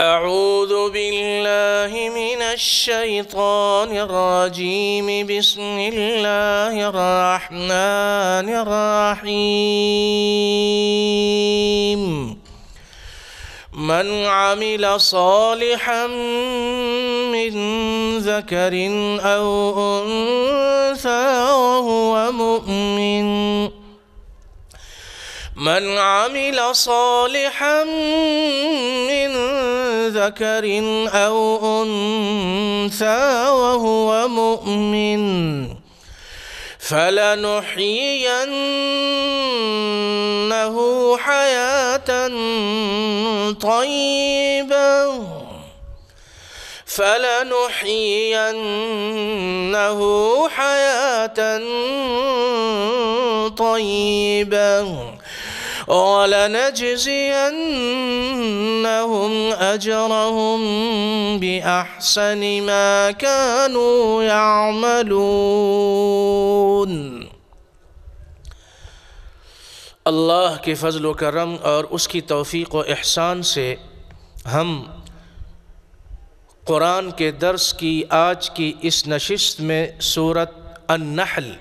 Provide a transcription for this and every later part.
أعوذ بالله من الشيطان الرجيم. بسم الله الرحمن الرحيم. من عمل صالحا من ذكر أو أنثى وهو مؤمن من عمل صالحا من ذكر أو أنثى وهو مؤمن فلنحيينه حياة طيبة ولنجزينهم أجرهم بأحسن ما كانوا يعملون۔ اللہ کے فضل و کرم اور اس کی توفیق و احسان سے ہم قرآن کے درس کی آج کی اس نشست میں سورۃ النحل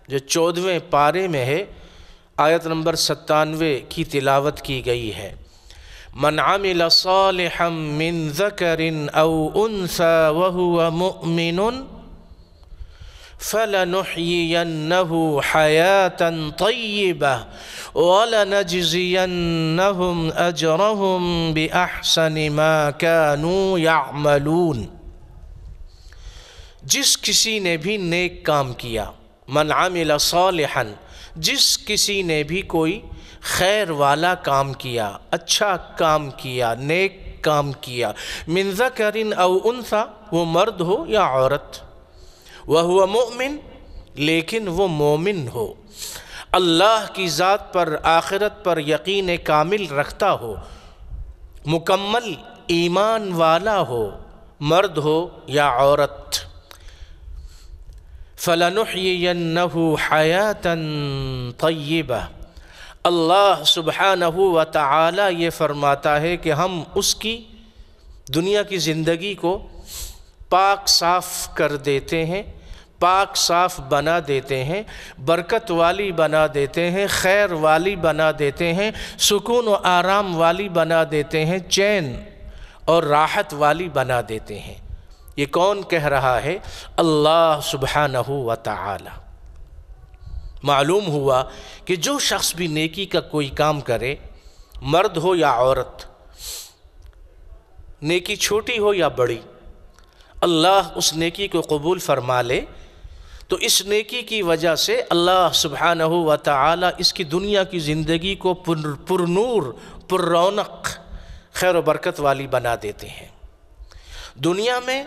جو 14ویں پارے میں ہے آیت نمبر 97 کی تلاوت کی گئی ہے۔ من عمل صالحا من ذکر او انثى وهو مؤمن فلنحيينه حياة طيبة ولنجزينهم أجرهم بأحسن ما كانوا يعملون۔ جس کسی نے بھی نیک کام کیا، من عمل صالحا، جس کسی نے بھی کوئی خیر والا کام کیا، اچھا کام کیا، نیک کام کیا، من ذکر او انثى، وہ مرد ہو یا عورت، وہو مؤمن، لیکن وہ مومن ہو، اللہ کی ذات پر، آخرت پر یقین کامل رکھتا ہو، مکمل ایمان والا ہو، مرد ہو یا عورت، فَلَنُحْيِيَنَّهُ حَيَاةً طَيِّبَةً، اللہ سبحانہ و تعالی یہ فرماتا ہے کہ ہم اس کی دنیا کی زندگی کو پاک صاف کر دیتے ہیں، پاک صاف بنا دیتے ہیں، برکت والی بنا دیتے ہیں، خیر والی بنا دیتے ہیں، سکون و آرام والی بنا دیتے ہیں، چین اور راحت والی بنا دیتے ہیں۔ یہ کون کہہ رہا ہے؟ اللہ سبحانہ و تعالی۔ معلوم ہوا کہ جو شخص بھی نیکی کا کوئی کام کرے، مرد ہو یا عورت، نیکی چھوٹی ہو یا بڑی، اللہ اس نیکی کو قبول فرما لے تو اس نیکی کی وجہ سے اللہ سبحانہ و تعالی اس کی دنیا کی زندگی کو پر نور، پر رونق، خیر و برکت والی بنا دیتے ہیں۔ دنیا میں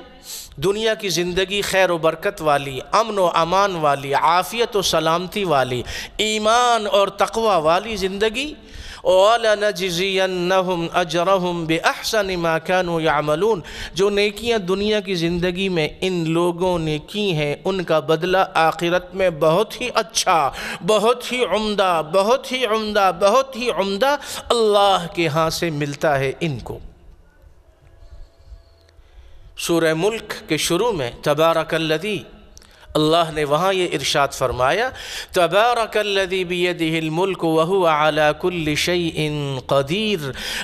دنیا کی زندگی خیر و برکت والی، امن و امان والی، عافیت و سلامتی والی، ایمان اور تقوی والی زندگی، وَلَنَجْزِيَنَّهُمْ أَجْرَهُمْ بِأَحْسَنِ مَا كَانُوا يَعْمَلُونَ، جو نیکیاں دنیا کی زندگی میں ان لوگوں نے کی ہیں ان کا بدلہ آخرت میں بہت ہی اچھا، بہت ہی عمدہ، بہت ہی عمدہ، بہت ہی عمدہ اللہ کے ہاں سے ملتا ہے ان کو۔ سورہ ملک کے شروع میں تبارک الذی، اللہ نے وہاں یہ ارشاد فرمایا، تبارک الذی بیدہ الملک وہو علی کل شیء قدیر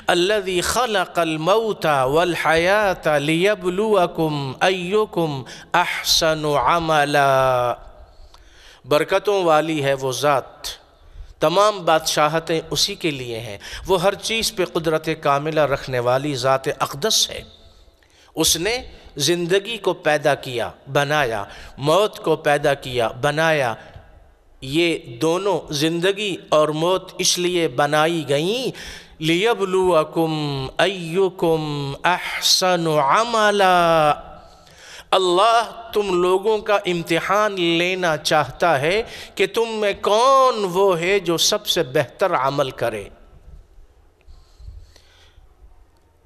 الذی خلق الموت والحیاة لیبلوکم ایکم احسن عملا۔ برکتوں والی ہے وہ ذات، تمام بادشاہتیں اسی کے لیے ہیں، وہ ہر چیز پہ قدرت کاملہ رکھنے والی ذات اقدس ہے۔ اس نے زندگی کو پیدا کیا، بنایا، موت کو پیدا کیا، بنایا۔ یہ دونوں زندگی اور موت اس لیے بنائی گئیں لِيَبْلُوَكُمْ أَيُّكُمْ أَحْسَنُ عَمَلًا، اللہ تم لوگوں کا امتحان لینا چاہتا ہے کہ تم میں کون وہ ہے جو سب سے بہتر عمل کرے۔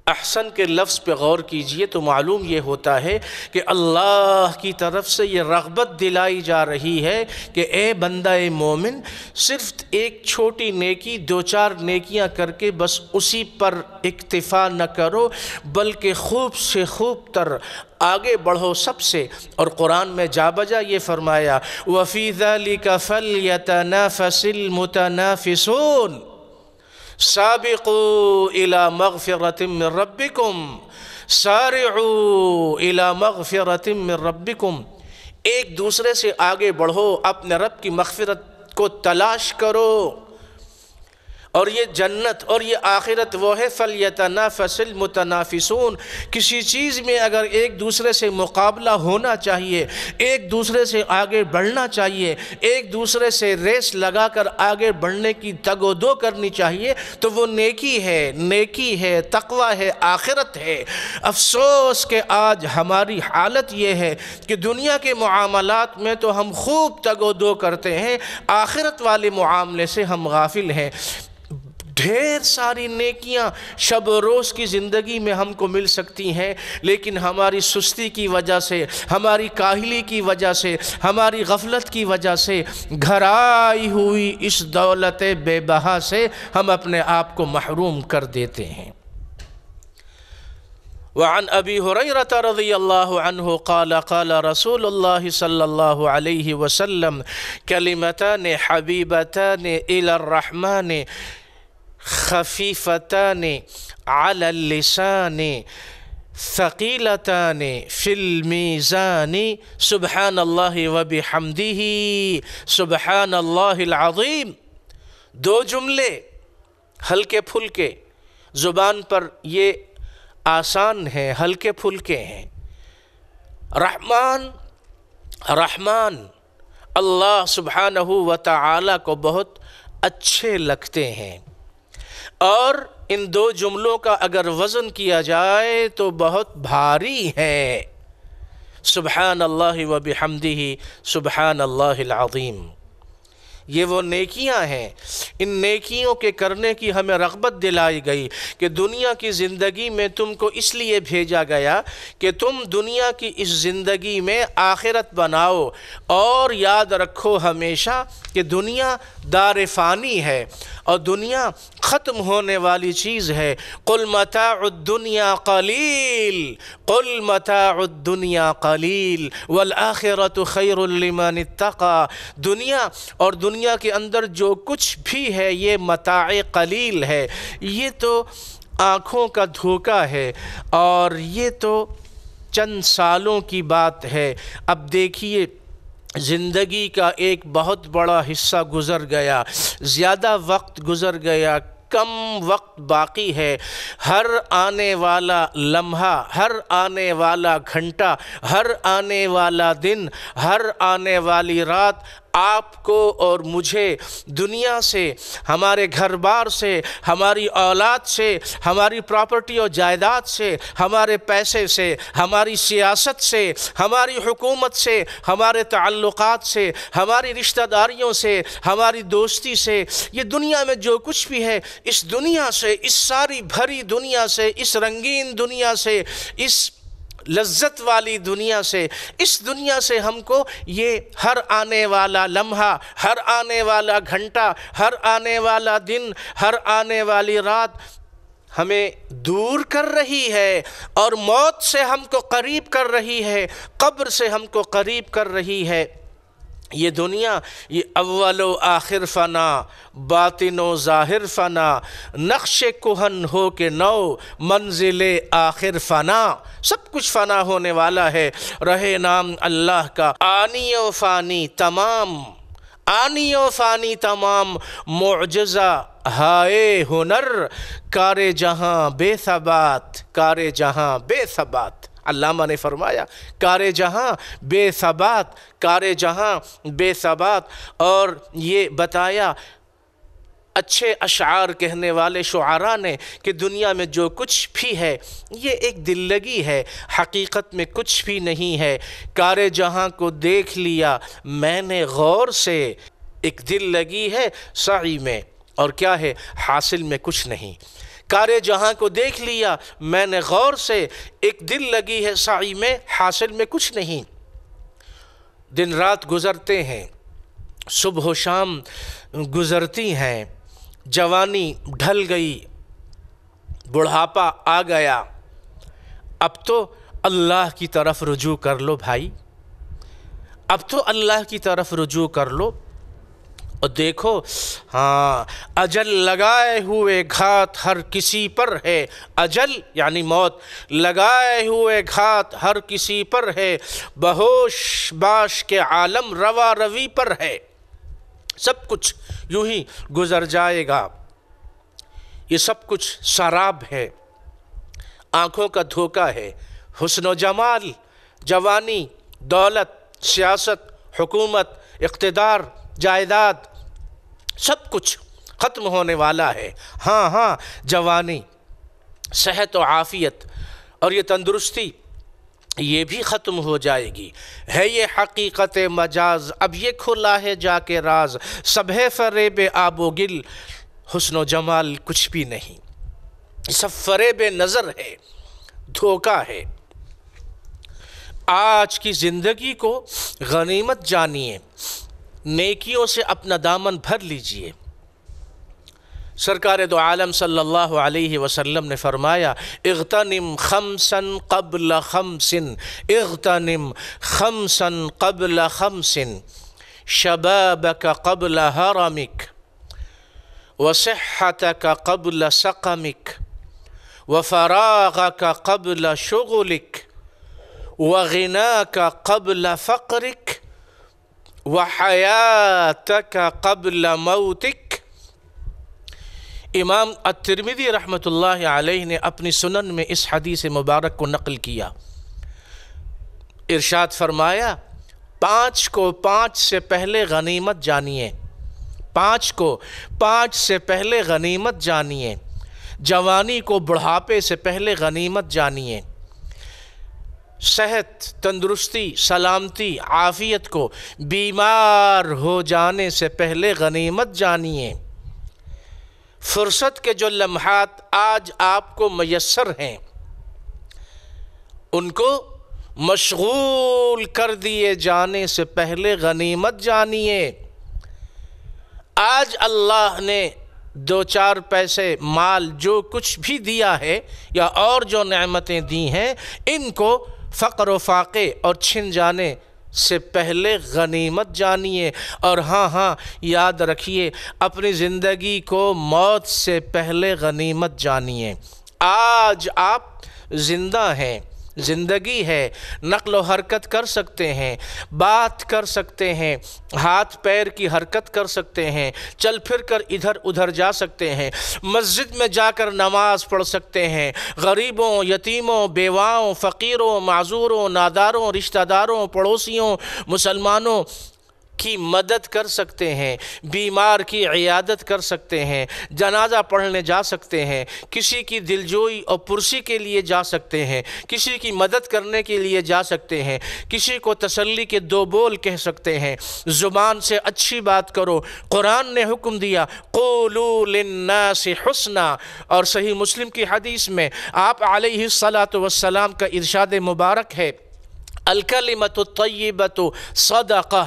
احسن کے لفظ پہ غور کیجئے تو معلوم یہ ہوتا ہے کہ اللہ کی طرف سے یہ رغبت دلائی جا رہی ہے کہ اے بندہ مومن، صرف ایک چھوٹی نیکی، دو چار نیکیاں کر کے بس اسی پر اکتفا نہ کرو، بلکہ خوب سے خوب تر آگے بڑھو سب سے۔ اور قرآن میں جا بجا یہ فرمایا وَفِي ذَلِكَ فَلْيَتَنَافَسِ الْمُتَنَافِسُونَ سابقوا الى مغفرۃ من ربکم سارعوا الى مغفرۃ من ربکم، ایک دوسرے سے آگے بڑھو، اپنے رب کی مغفرت کو تلاش کرو۔ اور یہ جنت اور یہ آخرت وہ ہے فَلْيَتَنَافَسِ الْمُتَنَافِسُونَ، کسی چیز میں اگر ایک دوسرے سے مقابلہ ہونا چاہیے، ایک دوسرے سے آگے بڑھنا چاہیے، ایک دوسرے سے ریس لگا کر آگے بڑھنے کی تگ و دو کرنی چاہیے تو وہ نیکی ہے، تقوی ہے، آخرت ہے۔ افسوس کہ آج ہماری حالت یہ ہے کہ دنیا کے معاملات میں تو ہم خوب تگ و دو کرتے ہیں، آخرت والے معاملے سے ہم غافل ہیں۔ ڈھیر ساری نیکیاں شب و روز کی زندگی میں ہم کو مل سکتی ہیں، لیکن ہماری سستی کی وجہ سے، ہماری کاہلی کی وجہ سے، ہماری غفلت کی وجہ سے، گھر آئی ہوئی اس دولت بے بہا سے ہم اپنے آپ کو محروم کر دیتے ہیں۔ وعن ابی ہریرہ رضی اللہ عنہ قال قال رسول اللہ صلی اللہ علیہ وسلم کلمتان حبیبتان الی الرحمن خفیفتان علی اللسان ثقیلتان فی المیزان سبحان اللہ وبحمدہ سبحان اللہ العظیم۔ دو جملے ہلکے پھلکے، زبان پر یہ آسان ہیں، ہلکے پھلکے ہیں۔ رحمان اللہ سبحانہ و تعالی کو بہت اچھے لگتے ہیں، اور ان دو جملوں کا اگر وزن کیا جائے تو بہت بھاری ہے۔ سبحان اللہ وبحمدہ سبحان اللہ العظیم، یہ وہ نیکیاں ہیں۔ ان نیکیوں کے کرنے کی ہمیں رغبت دلائی گئی کہ دنیا کی زندگی میں تم کو اس لیے بھیجا گیا کہ تم دنیا کی اس زندگی میں آخرت بناؤ، اور یاد رکھو ہمیشہ کہ دنیا دار فانی ہے اور دنیا ختم ہونے والی چیز ہے۔ قل متاع الدنیا قلیل، قل متاع الدنیا قلیل والآخرۃ خیر لمن اتقى، دنیا اور دنیا کے اندر جو کچھ بھی ہے یہ متاع قلیل ہے، یہ تو آنکھوں کا دھوکہ ہے، اور یہ تو چند سالوں کی بات ہے۔ اب دیکھیے زندگی کا ایک بہت بڑا حصہ گزر گیا، زیادہ وقت گزر گیا، کم وقت باقی ہے۔ ہر آنے والا لمحہ، ہر آنے والا گھنٹہ، ہر آنے والا دن، ہر آنے والی رات آپ کو اور مجھے دنیا سے، ہمارے گھر بار سے، ہماری اولاد سے، ہماری پراپرٹی اور جائیداد سے، ہمارے پیسے سے، ہماری سیاست سے، ہماری حکومت سے، ہمارے تعلقات سے، ہماری رشتہ داریوں سے، ہماری دوستی سے، یہ دنیا میں جو کچھ بھی ہے، اس دنیا سے، اس ساری بھری دنیا سے، اس رنگین دنیا سے، اس لذت والی دنیا سے، اس دنیا سے ہم کو یہ ہر آنے والا لمحہ، ہر آنے والا گھنٹہ، ہر آنے والا دن، ہر آنے والی رات ہمیں دور کر رہی ہے، اور موت سے ہم کو قریب کر رہی ہے، قبر سے ہم کو قریب کر رہی ہے۔ یہ دنیا، یہ اول و آخر فنا، باطن و ظاہر فنا، نقش کہن ہو کے نو، منزل آخر فنا، سب کچھ فنا ہونے والا ہے، رہے نام اللہ کا۔ آنی و فانی تمام، آنی و فانی تمام، معجزہ ہائے ہنر، کار جہاں بے ثبات، کار جہاں بے ثبات۔ علامہ نے فرمایا کار جہاں بے ثبات، کار جہاں بے ثبات، اور یہ بتایا اچھے اشعار کہنے والے شعراء نے کہ دنیا میں جو کچھ بھی ہے یہ ایک دل لگی ہے، حقیقت میں کچھ بھی نہیں ہے۔ کار جہاں کو دیکھ لیا میں نے غور سے، ایک دل لگی ہے سعی میں، اور کیا ہے حاصل میں کچھ نہیں۔ کار جہاں کو دیکھ لیا میں نے غور سے، ایک دل لگی ہے سعی میں، حاصل میں کچھ نہیں۔ دن رات گزرتے ہیں، صبح و شام گزرتی ہیں، جوانی ڈھل گئی، بڑھاپا آ گیا، اب تو اللہ کی طرف رجوع کر لو بھائی، اب تو اللہ کی طرف رجوع کر لو۔ اور دیکھو ہاں، اجل لگائے ہوئے گھات ہر کسی پر ہے، اجل یعنی موت، لگائے ہوئے گھات ہر کسی پر ہے، بہوش باش کے عالم روا روی پر ہے۔ سب کچھ یوں ہی گزر جائے گا، یہ سب کچھ سراب ہے، آنکھوں کا دھوکہ ہے۔ حسن و جمال، جوانی، دولت، سیاست، حکومت، اقتدار، جائیداد، سب کچھ ختم ہونے والا ہے۔ ہاں ہاں، جوانی، صحت و عافیت اور یہ تندرستی، یہ بھی ختم ہو جائے گی۔ ہے یہ حقیقت مجاز، اب یہ کھلا ہے جا کے راز، سب ہے فریب آب و گل، حسن و جمال کچھ بھی نہیں، سب فریب نظر ہے، دھوکہ ہے۔ آج کی زندگی کو غنیمت جانیے، نیکیوں سے اپنا دامن بھر لیجئے۔ سرکار دو عالم صلی اللہ علیہ وسلم نے فرمایا، اغتنم خمسا قبل خمس، اغتنم خمسا قبل خمس، شبابك قبل هرمك، وصحتك قبل سقمك، وفراغك قبل شغلك، وغناك قبل فقرك، وحياتك قبل موتك۔ امام الترمذی رحمۃ اللہ علیہ نے اپنی سنن میں اس حدیث مبارک کو نقل کیا۔ ارشاد فرمایا، 5 کو 5 سے پہلے غنیمت جانیے، 5 کو 5 سے پہلے غنیمت جانیے، جوانی کو بڑھاپے سے پہلے غنیمت جانیے، صحت، تندرستی، سلامتی، عافیت کو بیمار ہو جانے سے پہلے غنیمت جانیے۔ فرصت کے جو لمحات آج آپ کو میسر ہیں، ان کو مشغول کر دیے جانے سے پہلے غنیمت جانیے۔ آج اللہ نے 2-4 پیسے، مال، جو کچھ بھی دیا ہے یا اور جو نعمتیں دی ہیں، ان کو فقر و فاقے اور چھن جانے سے پہلے غنیمت جانیے۔ اور ہاں ہاں، یاد رکھیے، اپنی زندگی کو موت سے پہلے غنیمت جانیے۔ آج آپ زندہ ہیں، زندگی ہے، نقل و حرکت کر سکتے ہیں، بات کر سکتے ہیں، ہاتھ پیر کی حرکت کر سکتے ہیں، چل پھر کر ادھر ادھر جا سکتے ہیں، مسجد میں جا کر نماز پڑھ سکتے ہیں، غریبوں، یتیموں، بیواؤں، فقیروں، معذوروں، ناداروں، رشتہ داروں، پڑوسیوں، مسلمانوں کی مدد کر سکتے ہیں، بیمار کی عیادت کر سکتے ہیں، جنازہ پڑھنے جا سکتے ہیں، کسی کی دلجوئی اور پرسی کے لیے جا سکتے ہیں، کسی کی مدد کرنے کے لیے جا سکتے ہیں، کسی کو تسلی کے 2 بول کہہ سکتے ہیں۔ زبان سے اچھی بات کرو، قرآن نے حکم دیا، قولوا للناس حسنا، اور صحیح مسلم کی حدیث میں آپ علیہ السلام کا ارشاد مبارک ہے، الکلمۃ الطیبۃ صدقہ،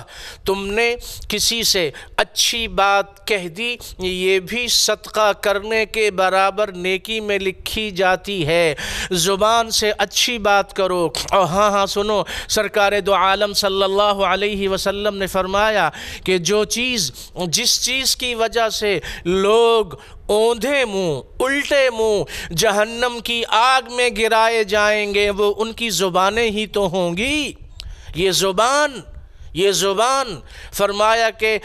تم نے کسی سے اچھی بات کہہ دی، یہ بھی صدقہ کرنے کے برابر نیکی میں لکھی جاتی ہے۔ زبان سے اچھی بات کرو۔ اور ہاں ہاں سنو، سرکار دو عالم صلی اللہ علیہ وسلم نے فرمایا کہ جس چیز کی وجہ سے لوگ اوندھے منہ، الٹے منہ جہنم کی آگ میں گرائے جائیں گے، وہ ان کی زبانیں ہی تو ہوں گی۔ یہ زبان فرمایا کہ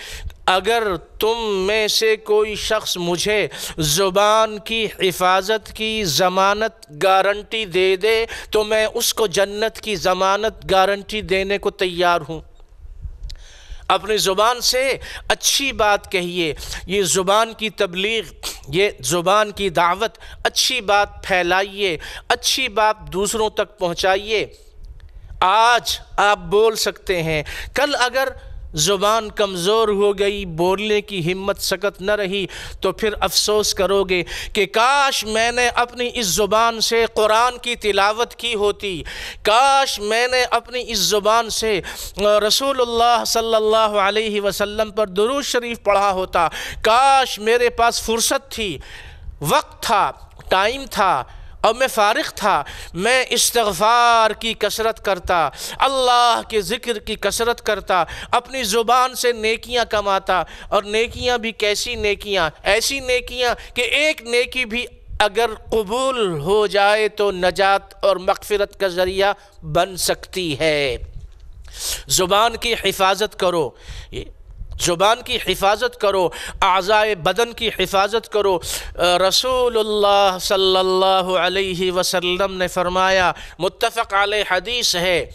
اگر تم میں سے کوئی شخص مجھے زبان کی حفاظت کی ضمانت گارنٹی دے دے تو میں اس کو جنت کی ضمانت گارنٹی دینے کو تیار ہوں۔ اپنی زبان سے اچھی بات کہیے، یہ زبان کی تبلیغ، یہ زبان کی دعوت، اچھی بات پھیلائیے، اچھی بات دوسروں تک پہنچائیے۔ آج آپ بول سکتے ہیں، کل اگر زبان کمزور ہو گئی، بولنے کی ہمت سکت نہ رہی، تو پھر افسوس کرو گے کہ کاش میں نے اپنی اس زبان سے قرآن کی تلاوت کی ہوتی، کاش میں نے اپنی اس زبان سے رسول اللہ صلی اللہ علیہ وسلم پر درود شریف پڑھا ہوتا، کاش میرے پاس فرصت تھی، وقت تھا، ٹائم تھا اور میں فارغ تھا، میں استغفار کی کثرت کرتا، اللہ کے ذکر کی کثرت کرتا، اپنی زبان سے نیکیاں کماتا، اور نیکیاں بھی کیسی نیکیاں، ایسی نیکیاں کہ ایک نیکی بھی اگر قبول ہو جائے تو نجات اور مغفرت کا ذریعہ بن سکتی ہے۔ زبان کی حفاظت کرو، زبان کی حفاظت کرو، اعضائے بدن کی حفاظت کرو۔ رسول اللہ صلی اللہ علیہ وسلم نے فرمایا، متفق علیہ حدیث ہے،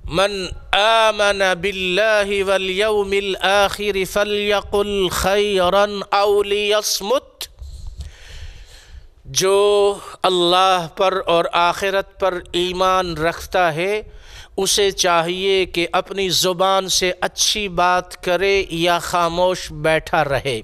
من آمن باللہ والیوم الآخر فلیقل خیرا او لیصمت، جو اللہ پر اور آخرت پر ایمان رکھتا ہے اسے چاہیے کہ اپنی زبان سے اچھی بات کرے یا خاموش بیٹھا رہے۔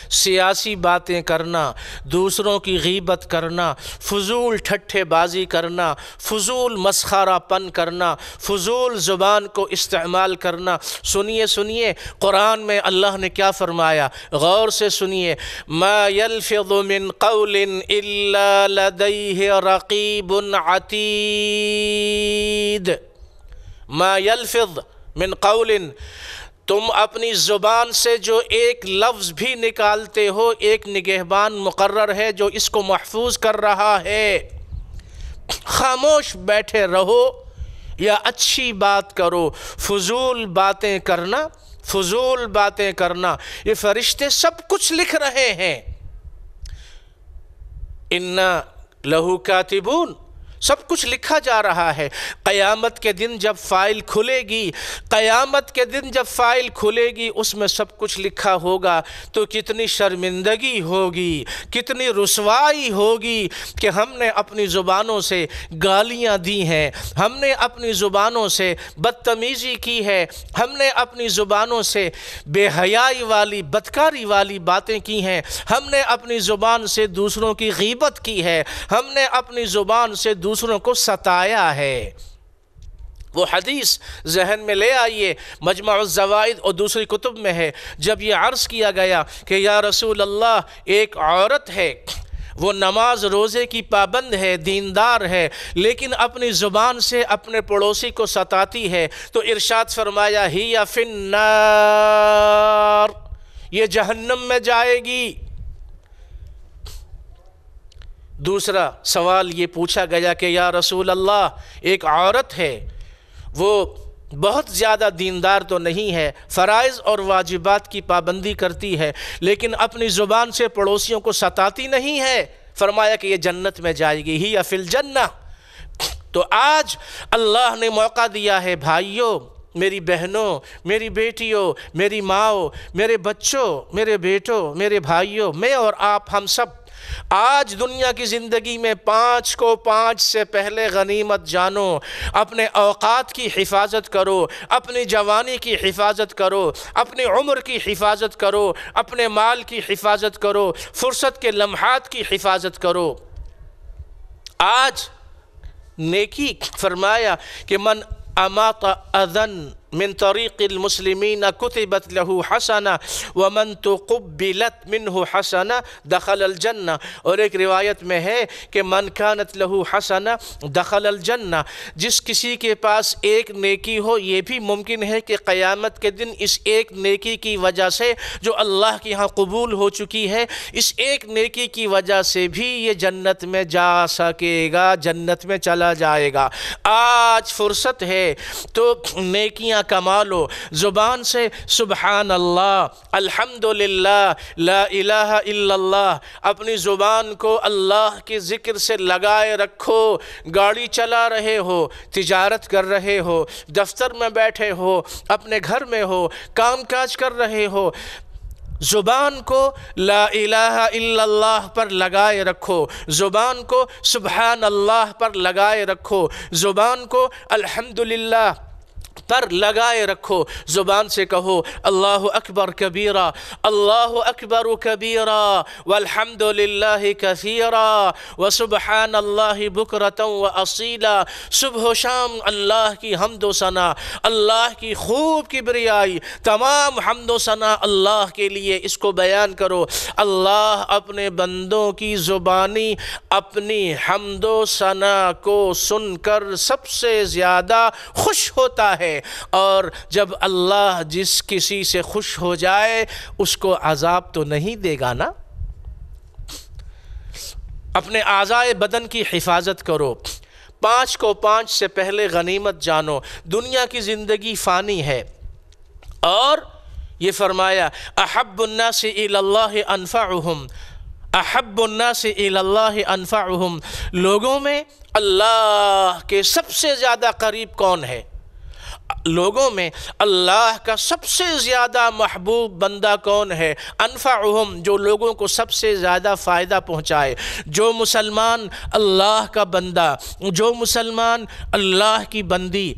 سیاسی باتیں کرنا، دوسروں کی غیبت کرنا، فضول ٹھٹھے بازی کرنا، فضول مسخرہ پن کرنا، فضول زبان کو استعمال کرنا۔ سنیے قرآن میں اللہ نے کیا فرمایا، غور سے سنیے، ما یلفظ من قول الا لدیہ رقیب عتید، ما یلفظ من قول، تم اپنی زبان سے جو ایک لفظ بھی نکالتے ہو ایک نگہبان مقرر ہے جو اس کو محفوظ کر رہا ہے۔ خاموش بیٹھے رہو یا اچھی بات کرو، فضول باتیں کرنا یہ فرشتے سب کچھ لکھ رہے ہیں۔ اِنَّا لَهُ كَاتِبُونَ، سب کچھ لکھا جا رہا ہے۔ قیامت کے دن جب فائل کھلے گی، اس میں سب کچھ لکھا ہوگا، تو کتنی شرمندگی ہوگی، کتنی رسوائی ہوگی کہ ہم نے اپنی زبانوں سے گالیاں دی ہیں، ہم نے اپنی زبانوں سے بدتمیزی کی ہے، ہم نے اپنی زبانوں سے بے حیائی والی، بدکاری والی باتیں کی ہیں، ہم نے اپنی زبان سے دوسروں کی غیبت کی ہے، ہم نے اپنی زبان سے دوسروں کو ستایا ہے۔ وہ حدیث ذہن میں لے آئیے، مجمع الزوائد اور دوسری کتب میں ہے، جب یہ عرض کیا گیا کہ یا رسول اللہ، ایک عورت ہے، وہ نماز روزے کی پابند ہے، دیندار ہے، لیکن اپنی زبان سے اپنے پڑوسی کو ستاتی ہے، تو ارشاد فرمایا ہی فی النار، یہ جہنم میں جائے گی۔ دوسرا سوال یہ پوچھا گیا کہ یا رسول اللہ، ایک عورت ہے، وہ بہت زیادہ دیندار تو نہیں ہے، فرائض اور واجبات کی پابندی کرتی ہے، لیکن اپنی زبان سے پڑوسیوں کو ستاتی نہیں ہے، فرمایا کہ یہ جنت میں جائے گی، ہی فی الجنہ۔ تو آج اللہ نے موقع دیا ہے، بھائیوں، میری بہنوں، میری بیٹیوں، میری ماؤں، میرے بچوں، میرے بیٹوں، میرے بھائیوں، میں اور آپ، ہم سب آج دنیا کی زندگی میں 5 کو 5 سے پہلے غنیمت جانو، اپنے اوقات کی حفاظت کرو، اپنی جوانی کی حفاظت کرو، اپنی عمر کی حفاظت کرو، اپنے مال کی حفاظت کرو، فرصت کے لمحات کی حفاظت کرو۔ آج نیکی فرمایا کہ من اماط اذن من طریق المسلمین کتبت له حسنہ ومن تقبلت منہ حسنہ دخل الجنہ، اور ایک روایت میں ہے کہ من کانت له حسنہ دخل الجنہ، جس کسی کے پاس ایک نیکی ہو، یہ بھی ممکن ہے کہ قیامت کے دن اس ایک نیکی کی وجہ سے جو اللہ کے ہاں قبول ہو چکی ہے، اس ایک نیکی کی وجہ سے بھی یہ جنت میں جا سکے گا، جنت میں چلا جائے گا۔ آج فرصت ہے تو نیکیاں کما لو، زبان سے سبحان اللہ، الحمدللہ، لا الہ الا اللہ، اپنی زبان کو اللہ کے ذکر سے لگائے رکھو۔ گاڑی چلا رہے ہو، تجارت کر رہے ہو، دفتر میں بیٹھے ہو، اپنے گھر میں ہو، کام کاج کر رہے ہو، زبان کو لا الہ الا اللہ پر لگائے رکھو، زبان کو سبحان اللہ پر لگائے رکھو، زبان کو الحمدللہ پر لگائے رکھو، زبان سے کہو اللہ اکبر کبیرہ، اللہ اکبر کبیرہ، والحمد للہ کثیرہ، وسبحان اللہ بکرۃ واصیلا۔ صبح و شام اللہ کی حمد و ثنا، اللہ کی خوب کبریائی، تمام حمد و ثنا اللہ کے لیے، اس کو بیان کرو۔ اللہ اپنے بندوں کی زبانی اپنی حمد و ثنا کو سن کر سب سے زیادہ خوش ہوتا ہے، اور جب اللہ جس کسی سے خوش ہو جائے اس کو عذاب تو نہیں دے گا نا۔ اپنے اعضائے بدن کی حفاظت کرو، 5 کو 5 سے پہلے غنیمت جانو۔ دنیا کی زندگی فانی ہے، اور یہ فرمایا احب الناس الی اللہ انفعہم، احب الناس الی اللہ انفعہم، لوگوں میں اللہ کے سب سے زیادہ قریب کون ہے؟ لوگوں میں اللہ کا سب سے زیادہ محبوب بندہ کون ہے؟ انفعہم، جو لوگوں کو سب سے زیادہ فائدہ پہنچائے۔ جو مسلمان اللہ کا بندہ، جو مسلمان اللہ کی بندی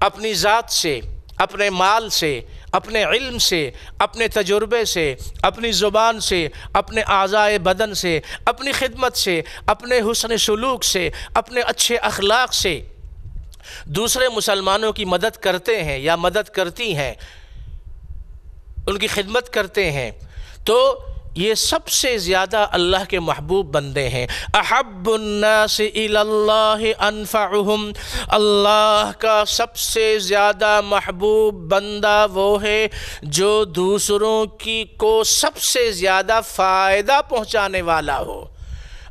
اپنی ذات سے، اپنے مال سے، اپنے علم سے، اپنے تجربے سے، اپنی زبان سے، اپنے اعضائے بدن سے، اپنی خدمت سے، اپنے حسن سلوک سے، اپنے اچھے اخلاق سے دوسرے مسلمانوں کی مدد کرتے ہیں یا مدد کرتی ہیں، ان کی خدمت کرتے ہیں، تو یہ سب سے زیادہ اللہ کے محبوب بندے ہیں۔ احب الناس الی اللہ انفعہم، اللہ کا سب سے زیادہ محبوب بندہ وہ ہے جو دوسروں کو سب سے زیادہ فائدہ پہنچانے والا ہو۔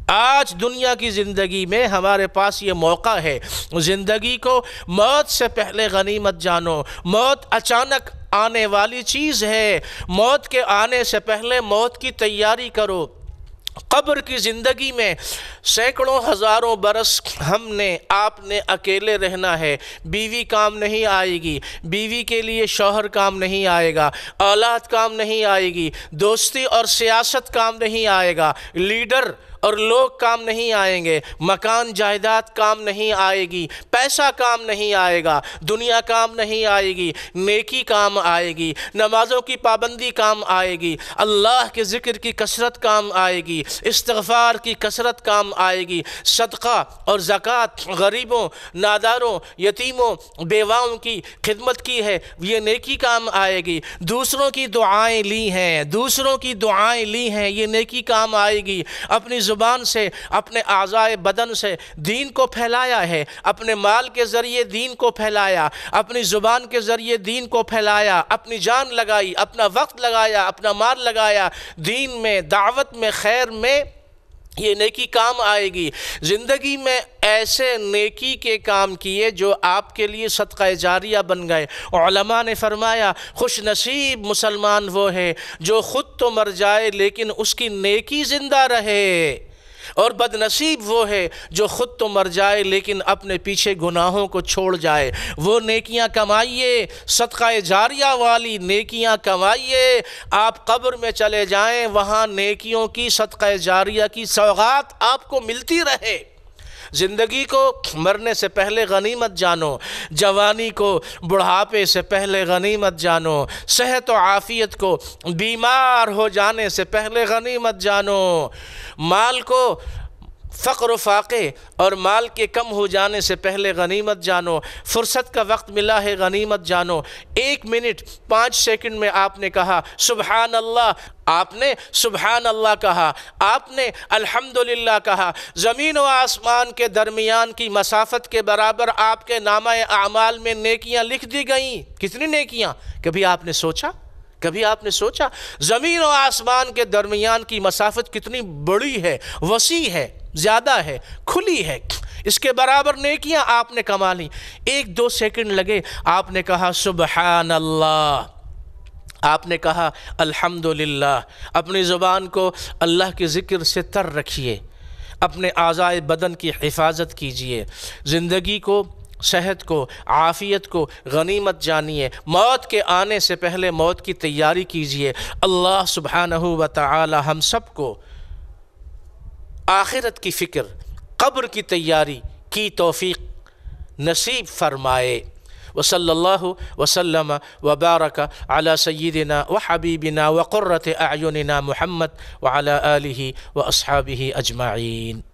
آج دنیا کی زندگی میں ہمارے پاس یہ موقع ہے، زندگی کو موت سے پہلے غنیمت جانو۔ موت اچانک آنے والی چیز ہے، موت کے آنے سے پہلے موت کی تیاری کرو۔ قبر کی زندگی میں سینکڑوں ہزاروں برس ہم نے آپ نے اکیلے رہنا ہے، بیوی کام نہیں آئے گی، بیوی کے لیے شوہر کام نہیں آئے گا، اولاد کام نہیں آئے گی، دوستی اور سیاست کام نہیں آئے گا، لیڈر اور لوگ کام نہیں آئیں گے، مکان جائیداد کام نہیں آئے گی، پیسہ کام نہیں آئے گا، دنیا کام نہیں آئے گی، نیکی کام آئے گی، نمازوں کی پابندی کام آئے گی، اللہ کے ذکر کی کثرت کام آئے گی، استغفار کی کثرت کام آئے گی، صدقہ اور زکوٰۃ غریبوں، ناداروں، یتیموں، بیواؤں کی خدمت کی ہے، یہ نیکی کام آئے گی، دوسروں کی دعائیں لی ہیں، دوسروں کی دعائیں لی ہیں، یہ نیکی کام آئے گی، اپنی زبان سے، اپنے اعضائے بدن سے دین کو پھیلایا ہے، اپنے مال کے ذریعے دین کو پھیلایا، اپنی زبان کے ذریعے دین کو پھیلایا، اپنی جان لگائی، اپنا وقت لگایا، اپنا مال لگایا، دین میں، دعوت میں، خیر میں، یہ نیکی کام آئے گی۔ زندگی میں ایسے نیکی کے کام کیے جو آپ کے لیے صدقہ جاریہ بن گئے۔ علماء نے فرمایا خوش نصیب مسلمان وہ ہے جو خود تو مر جائے لیکن اس کی نیکی زندہ رہے، اور بد نصیب وہ ہے جو خود تو مر جائے لیکن اپنے پیچھے گناہوں کو چھوڑ جائے۔ وہ نیکیاں کمائیے، صدقہ جاریہ والی نیکیاں کمائیے، آپ قبر میں چلے جائیں، وہاں نیکیوں کی، صدقہ جاریہ کی سوغات آپ کو ملتی رہے۔ زندگی کو مرنے سے پہلے غنیمت جانو، جوانی کو بڑھاپے سے پہلے غنیمت جانو، صحت و عافیت کو بیمار ہو جانے سے پہلے غنیمت جانو، مال کو فقر و فاقے اور مال کے کم ہو جانے سے پہلے غنیمت جانو، فرصت کا وقت ملا ہے غنیمت جانو۔ 1 منٹ 5 سیکنڈ میں آپ نے کہا سبحان اللہ، آپ نے سبحان اللہ کہا، آپ نے الحمدللہ کہا، زمین و آسمان کے درمیان کی مسافت کے برابر آپ کے نامہ اعمال میں نیکیاں لکھ دی گئیں۔ کتنی نیکیاں؟ کبھی آپ نے سوچا؟ کبھی آپ نے سوچا زمین و آسمان کے درمیان کی مسافت کتنی بڑی ہے، وسیع ہے، زیادہ ہے، کھلی ہے، اس کے برابر نیکیاں آپ نے کما لی۔ 1-2 سیکنڈ لگے، آپ نے کہا سبحان اللہ، آپ نے کہا الحمدللہ۔ اپنی زبان کو اللہ کے ذکر سے تر رکھیے، اپنے اعضائے بدن کی حفاظت کیجیے، زندگی کو، صحت کو، عافیت کو غنیمت جانیے، موت کے آنے سے پہلے موت کی تیاری کیجیے۔ اللہ سبحانہ و تعالی ہم سب کو آخرت کی فکر، قبر کی تیاری کی توفیق نصیب فرمائے۔ وصلی اللہ وسلم وبارک علی سیدنا وحبیبنا وقرۃ اعیننا محمد وعلی آلہ واصحابہ اجمعین.